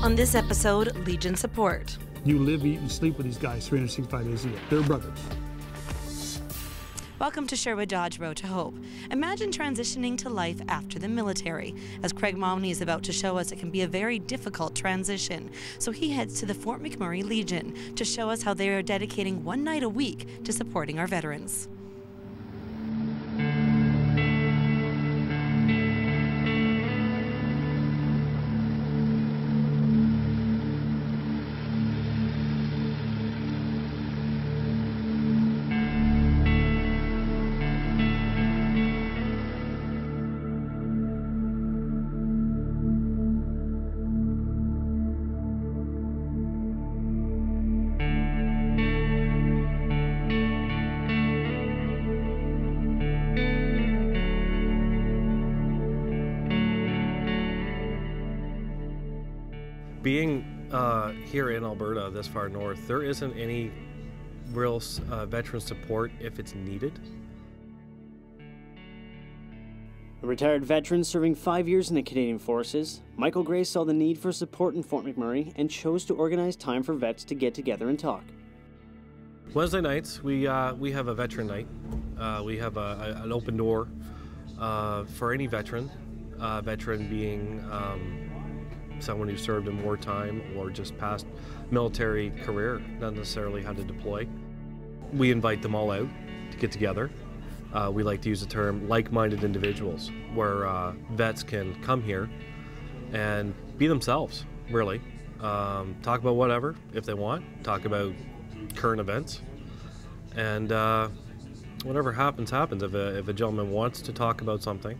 On this episode, Legion Support. You live, eat, and sleep with these guys 365 days a year. They're brothers. Welcome to Sherwood Dodge Road to Hope. Imagine transitioning to life after the military. As Craig Momney is about to show us, it can be a very difficult transition. So he heads to the Fort McMurray Legion to show us how they are dedicating one night a week to supporting our veterans. Being here in Alberta, this far north, there isn't any real veteran support if it's needed. A retired veteran serving 5 years in the Canadian Forces, Michael Gray saw the need for support in Fort McMurray and chose to organize time for vets to get together and talk. Wednesday nights, we have a veteran night. We have an open door for any veteran. Veteran being someone who served in wartime or just past military career, not necessarily had to deploy. We invite them all out to get together. We like to use the term like-minded individuals, where vets can come here and be themselves, really. Talk about whatever, if they want, talk about current events, and whatever happens, happens. If a gentleman wants to talk about something,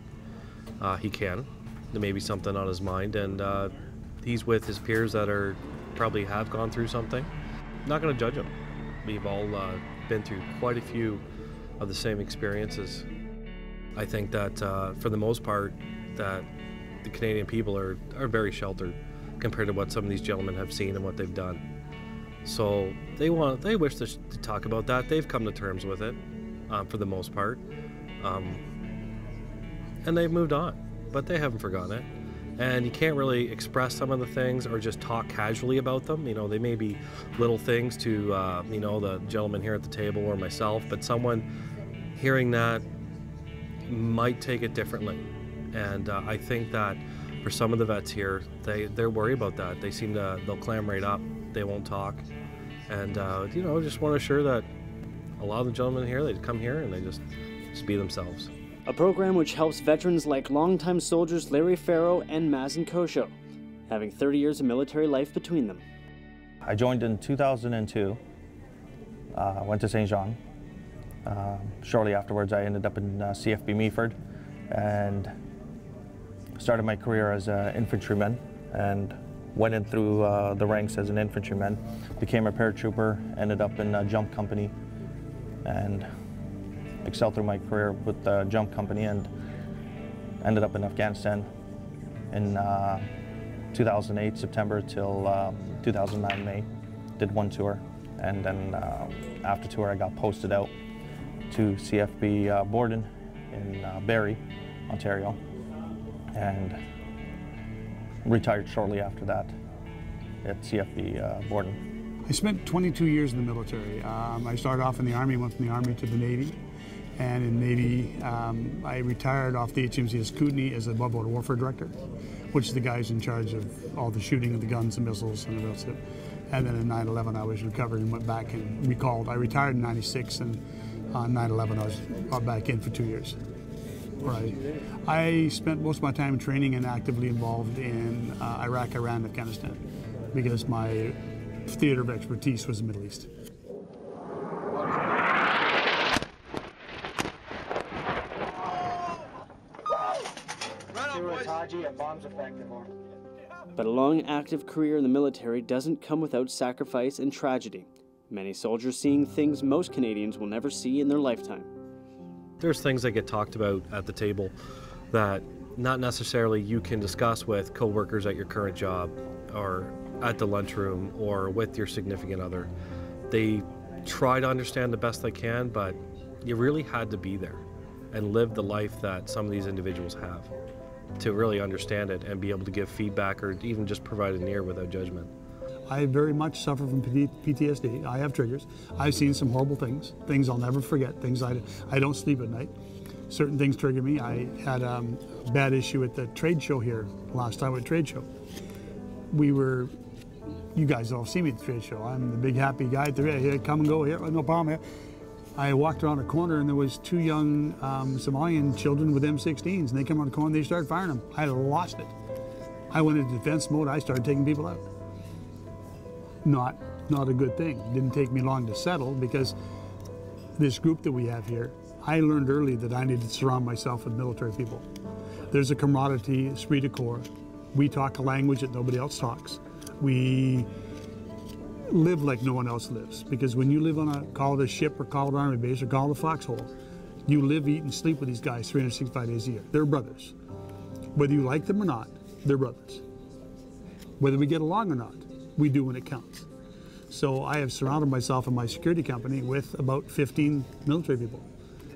he can. There may be something on his mind, and he's with his peers that are probably have gone through something. I'm not going to judge him. We've all been through quite a few of the same experiences. I think that for the most part, that the Canadian people are very sheltered compared to what some of these gentlemen have seen and what they've done. So they wish to talk about that. They've come to terms with it for the most part, and they've moved on. But they haven't forgotten it. And you can't really express some of the things or just talk casually about them. You know, they may be little things to, you know, the gentleman here at the table or myself, but someone hearing that might take it differently. And I think that for some of the vets here, they're worried about that. They'll clam right up. They won't talk. And, you know, just want to assure that a lot of the gentlemen here, they come here and they just be themselves. A program which helps veterans like longtime soldiers Larry Farrow and Mazen Kosho, having 30 years of military life between them. I joined in 2002, went to St. John. Shortly afterwards I ended up in CFB Meaford and started my career as an infantryman and went in through the ranks as an infantryman, became a paratrooper, ended up in a jump company, and excelled through my career with the jump company and ended up in Afghanistan in 2008 September till 2009 May. Did one tour, and then after tour I got posted out to CFB Borden in Barrie, Ontario, and retired shortly after that at CFB Borden. I spent 22 years in the military. I started off in the Army, went from the Army to the Navy. And in Navy, I retired off the HMCS Kootenai as a above-board warfare director, which is the guys in charge of all the shooting of the guns and missiles and the rest of it. And then in 9/11, I was recovered and went back and recalled. I retired in 96, and on 9/11, I was brought back in for 2 years. Right. I spent most of my time training and actively involved in Iraq, Iran, and Afghanistan, because my theater of expertise was the Middle East. But a long, active career in the military doesn't come without sacrifice and tragedy. Many soldiers seeing things most Canadians will never see in their lifetime. There's things that get talked about at the table that not necessarily you can discuss with coworkers at your current job or at the lunchroom or with your significant other. They try to understand the best they can, but you really had to be there and live the life that some of these individuals have. to really understand it and be able to give feedback or even just provide an ear without judgment. I very much suffer from PTSD. I have triggers. I've seen some horrible things I'll never forget, things I don't sleep at night. Certain things trigger me. I had a bad issue at the trade show here last time at trade show. You guys all see me at the trade show. I'm the big happy guy. Here, come and go here, no problem here. I walked around a corner and there was two young Somalian children with M16s, and they come around the corner and they started firing them. I lost it. I went into defense mode. I started taking people out. Not a good thing. It didn't take me long to settle, because this group that we have here, I learned early that I needed to surround myself with military people. There's a camaraderie, esprit de corps. We talk a language that nobody else talks. We live like no one else lives, because when you live on call it a ship or call it an army base or call it a foxhole, you live, eat, and sleep with these guys 365 days a year. They're brothers. Whether you like them or not, they're brothers. Whether we get along or not, we do when it counts. So I have surrounded myself in my security company with about 15 military people.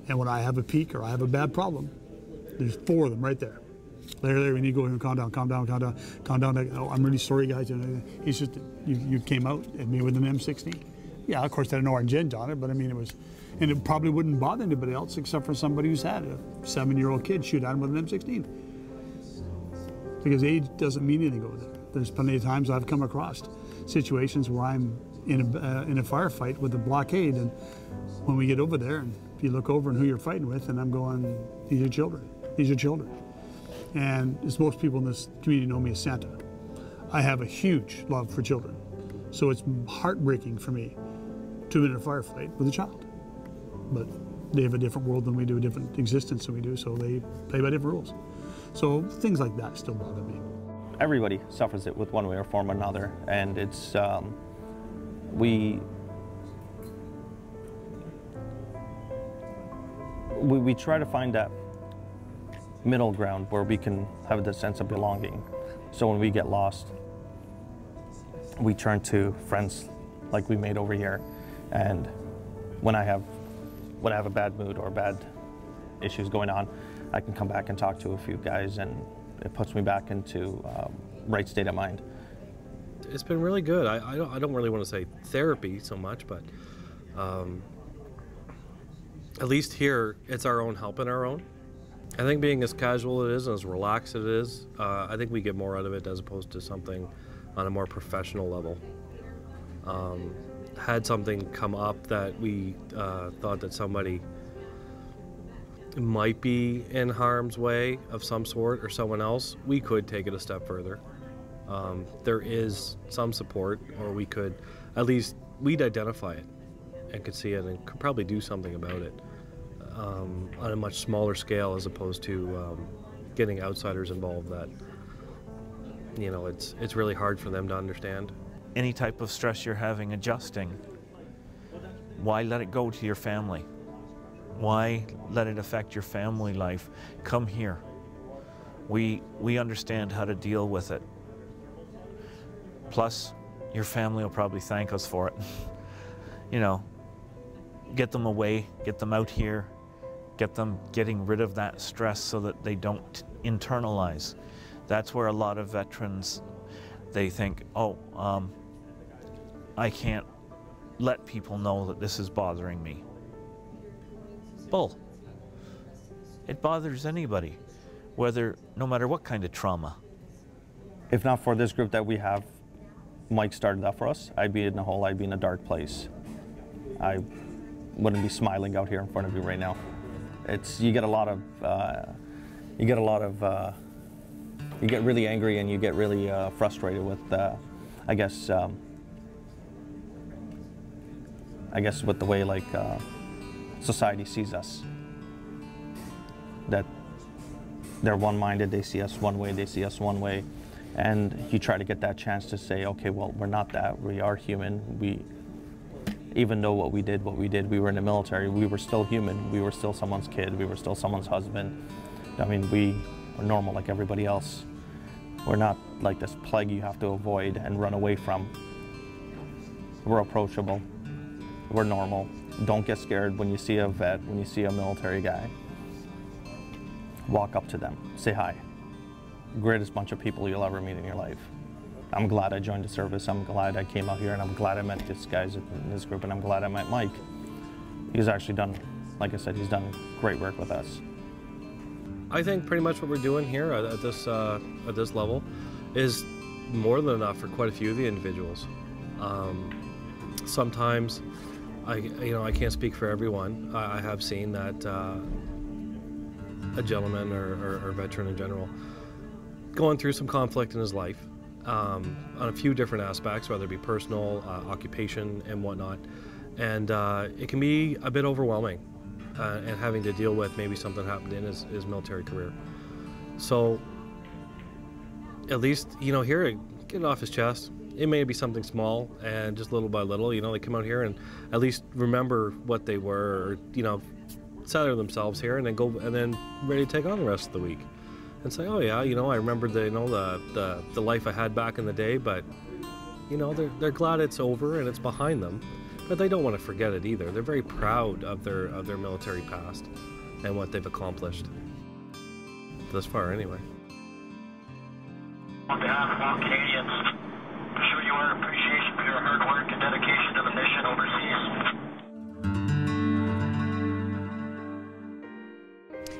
And when I have a peak or I have a bad problem, there's 4 of them right there. Larry, we need to go here and calm down, calm down, calm down, calm down. Oh, I'm really sorry, guys. It's just, you came out at me with an M16. Yeah, of course, I had an orange end on it, but I mean, and it probably wouldn't bother anybody else except for somebody who's had a 7-year-old kid shoot at him with an M16. Because age doesn't mean anything over there. There's plenty of times I've come across situations where I'm in a firefight with a blockade, and when we get over there, and if you look over and who you're fighting with, and I'm going, these are children. These are children. And as most people in this community know me as Santa, I have a huge love for children. So it's heartbreaking for me to be in a firefight with a child. But they have a different world than we do, a different existence than we do, so they play by different rules. So things like that still bother me. Everybody suffers it with one way or form or another, and it's we try to find that middle ground where we can have the sense of belonging. So when we get lost, we turn to friends like we made over here, and when I have a bad mood or bad issues going on, I can come back and talk to a few guys, and it puts me back into right state of mind. It's been really good. I don't really want to say therapy so much, but at least here it's our own help and our own. I think being as casual it is and as relaxed it is, I think we get more out of it as opposed to something on a more professional level. Had something come up that we thought that somebody might be in harm's way of some sort or someone else, we could take it a step further. There is some support, or we'd identify it and could see it and could probably do something about it on a much smaller scale, as opposed to getting outsiders involved that, you know, it's really hard for them to understand. Any type of stress you're having, adjusting, why let it go to your family? Why let it affect your family life? Come here. We understand how to deal with it. Plus, your family will probably thank us for it. You know, get them away, get them out here, get them getting rid of that stress so that they don't internalize. That's where a lot of veterans, they think, oh, I can't let people know that this is bothering me. Bull. It bothers anybody, no matter what kind of trauma. If not for this group that we have, Mike started that for us, I'd be in a hole, I'd be in a dark place. I wouldn't be smiling out here in front of you right now. You get really angry and you get really frustrated with, I guess with the way society sees us. That they're one-minded, they see us one way, and you try to get that chance to say, okay, well, we're not that, we are human. Even though what we did, we were in the military, we were still human, we were still someone's kid, we were still someone's husband. I mean, we were normal like everybody else. We're not like this plague you have to avoid and run away from. We're approachable, we're normal. Don't get scared when you see a vet, when you see a military guy. Walk up to them, say hi. greatest bunch of people you'll ever meet in your life. I'm glad I joined the service. I'm glad I came out here, and I'm glad I met these guys in this group, and I'm glad I met Mike. He's actually done, like I said, he's done great work with us. I think pretty much what we're doing here at this level is more than enough for quite a few of the individuals. Sometimes, I can't speak for everyone. I have seen that a gentleman or veteran in general going through some conflict in his life on a few different aspects, whether it be personal, occupation, and whatnot. And it can be a bit overwhelming and having to deal with maybe something happened in his military career. So at least, here, get it off his chest. It may be something small, and just little by little, they come out here and at least remember what they were, or, center themselves here, and then go, and then ready to take on the rest of the week. And say, oh yeah, I remember the life I had back in the day, but, they're glad it's over and it's behind them. But they don't want to forget it either. They're very proud of their military past and what they've accomplished. Thus far, anyway. On behalf of all Canadians, to show you our appreciation for your hard work and dedication to the mission overseas.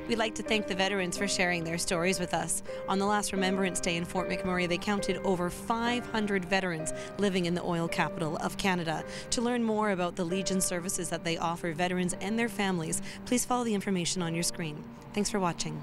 We'd like to thank the veterans for sharing their stories with us. On the last Remembrance Day in Fort McMurray, they counted over 500 veterans living in the oil capital of Canada. To learn more about the Legion services that they offer veterans and their families, please follow the information on your screen. Thanks for watching.